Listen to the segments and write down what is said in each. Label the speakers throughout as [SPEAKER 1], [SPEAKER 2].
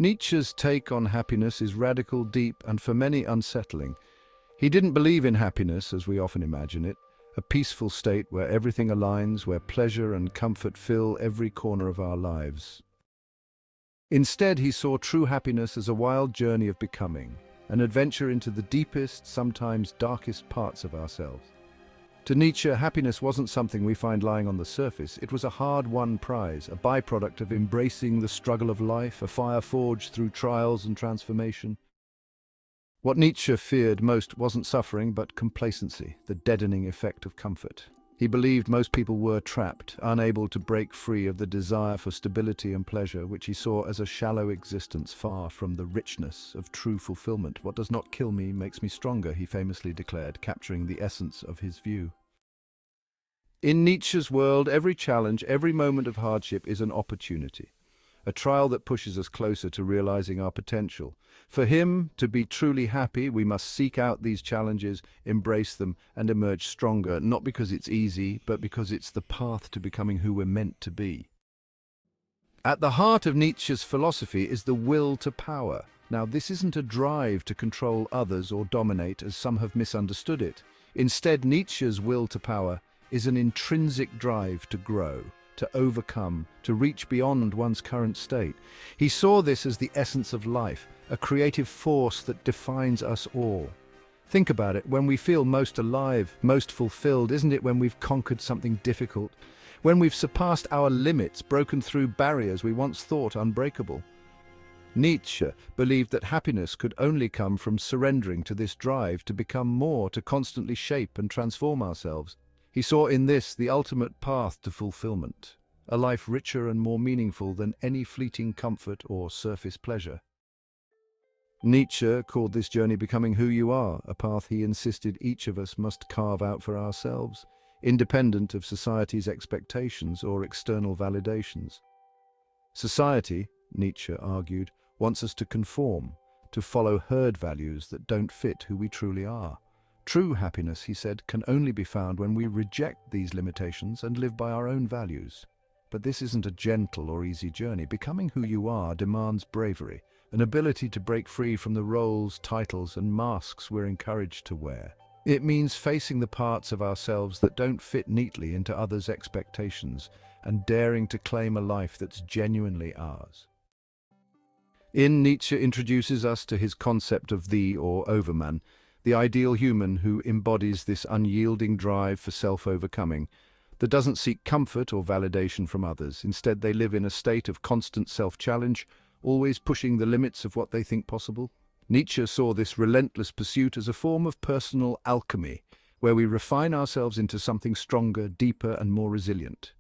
[SPEAKER 1] Nietzsche's take on happiness is radical, deep, and for many unsettling. He didn't believe in happiness as we often imagine it, a peaceful state where everything aligns, where pleasure and comfort fill every corner of our lives. Instead, he saw true happiness as a wild journey of becoming, an adventure into the deepest, sometimes darkest parts of ourselves. To Nietzsche, happiness wasn't something we find lying on the surface. It was a hard-won prize, a byproduct of embracing the struggle of life, a fire forged through trials and transformation. What Nietzsche feared most wasn't suffering, but complacency, the deadening effect of comfort. He believed most people were trapped, unable to break free of the desire for stability and pleasure, which he saw as a shallow existence far from the richness of true fulfillment. "What does not kill me makes me stronger," he famously declared, capturing the essence of his view. In Nietzsche's world, every challenge, every moment of hardship is an opportunity, a trial that pushes us closer to realizing our potential. For him, to be truly happy, we must seek out these challenges, embrace them, and emerge stronger, not because it's easy, but because it's the path to becoming who we're meant to be. At the heart of Nietzsche's philosophy is the will to power. Now, this isn't a drive to control others or dominate, as some have misunderstood it. Instead, Nietzsche's will to power is an intrinsic drive to grow, to overcome, to reach beyond one's current state. He saw this as the essence of life, a creative force that defines us all. Think about it, when we feel most alive, most fulfilled, isn't it when we've conquered something difficult? When we've surpassed our limits, broken through barriers we once thought unbreakable? Nietzsche believed that happiness could only come from surrendering to this drive to become more, to constantly shape and transform ourselves. He saw in this the ultimate path to fulfillment, a life richer and more meaningful than any fleeting comfort or surface pleasure. Nietzsche called this journey becoming who you are, a path he insisted each of us must carve out for ourselves, independent of society's expectations or external validations. Society, Nietzsche argued, wants us to conform, to follow herd values that don't fit who we truly are. True happiness, he said, can only be found when we reject these limitations and live by our own values. But this isn't a gentle or easy journey. Becoming who you are demands bravery, an ability to break free from the roles, titles, and masks we're encouraged to wear. It means facing the parts of ourselves that don't fit neatly into others' expectations and daring to claim a life that's genuinely ours. Nietzsche introduces us to his concept of the Or Overman, the ideal human who embodies this unyielding drive for self-overcoming, that doesn't seek comfort or validation from others. Instead, they live in a state of constant self-challenge, always pushing the limits of what they think possible. Nietzsche saw this relentless pursuit as a form of personal alchemy, where we refine ourselves into something stronger, deeper, and more resilient.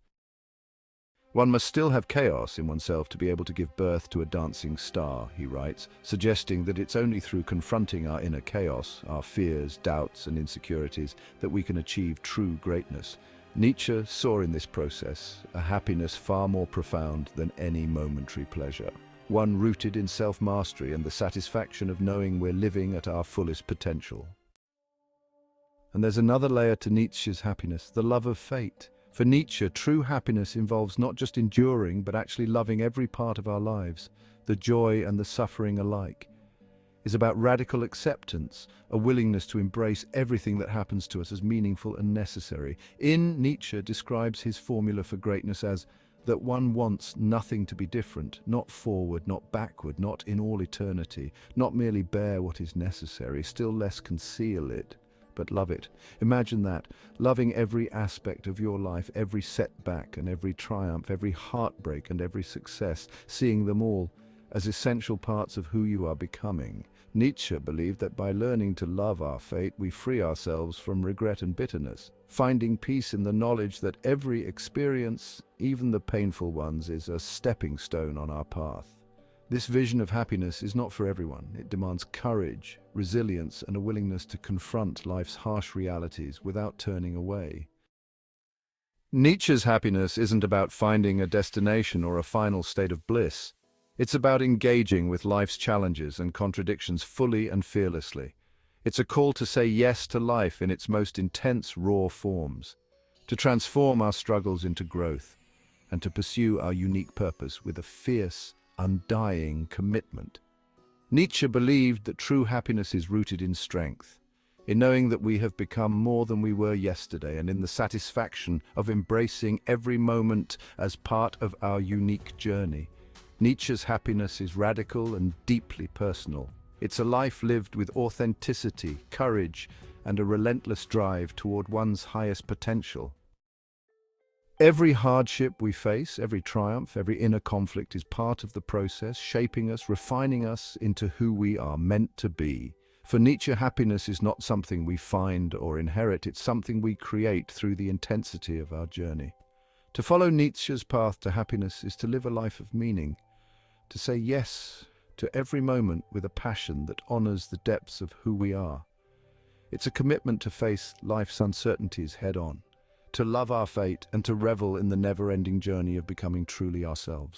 [SPEAKER 1] One must still have chaos in oneself to be able to give birth to a dancing star, he writes, suggesting that it's only through confronting our inner chaos, our fears, doubts, and insecurities, that we can achieve true greatness. Nietzsche saw in this process a happiness far more profound than any momentary pleasure, one rooted in self-mastery and the satisfaction of knowing we're living at our fullest potential. And there's another layer to Nietzsche's happiness, the love of fate. For Nietzsche, true happiness involves not just enduring, but actually loving every part of our lives, the joy and the suffering alike. It's about radical acceptance, a willingness to embrace everything that happens to us as meaningful and necessary. Nietzsche describes his formula for greatness as that one wants nothing to be different, not forward, not backward, not in all eternity, not merely bear what is necessary, still less conceal it, but love it. Imagine that, loving every aspect of your life, every setback and every triumph, every heartbreak and every success, seeing them all as essential parts of who you are becoming. Nietzsche believed that by learning to love our fate, we free ourselves from regret and bitterness, finding peace in the knowledge that every experience, even the painful ones, is a stepping stone on our path. This vision of happiness is not for everyone. It demands courage, resilience, and a willingness to confront life's harsh realities without turning away. Nietzsche's happiness isn't about finding a destination or a final state of bliss. It's about engaging with life's challenges and contradictions fully and fearlessly. It's a call to say yes to life in its most intense, raw forms, to transform our struggles into growth, and to pursue our unique purpose with a fierce, undying commitment. Nietzsche believed that true happiness is rooted in strength, in knowing that we have become more than we were yesterday, and in the satisfaction of embracing every moment as part of our unique journey. Nietzsche's happiness is radical and deeply personal. It's a life lived with authenticity, courage, and a relentless drive toward one's highest potential. Every hardship we face, every triumph, every inner conflict is part of the process, shaping us, refining us into who we are meant to be. For Nietzsche, happiness is not something we find or inherit, it's something we create through the intensity of our journey. To follow Nietzsche's path to happiness is to live a life of meaning, to say yes to every moment with a passion that honors the depths of who we are. It's a commitment to face life's uncertainties head-on, to love our fate and to revel in the never-ending journey of becoming truly ourselves.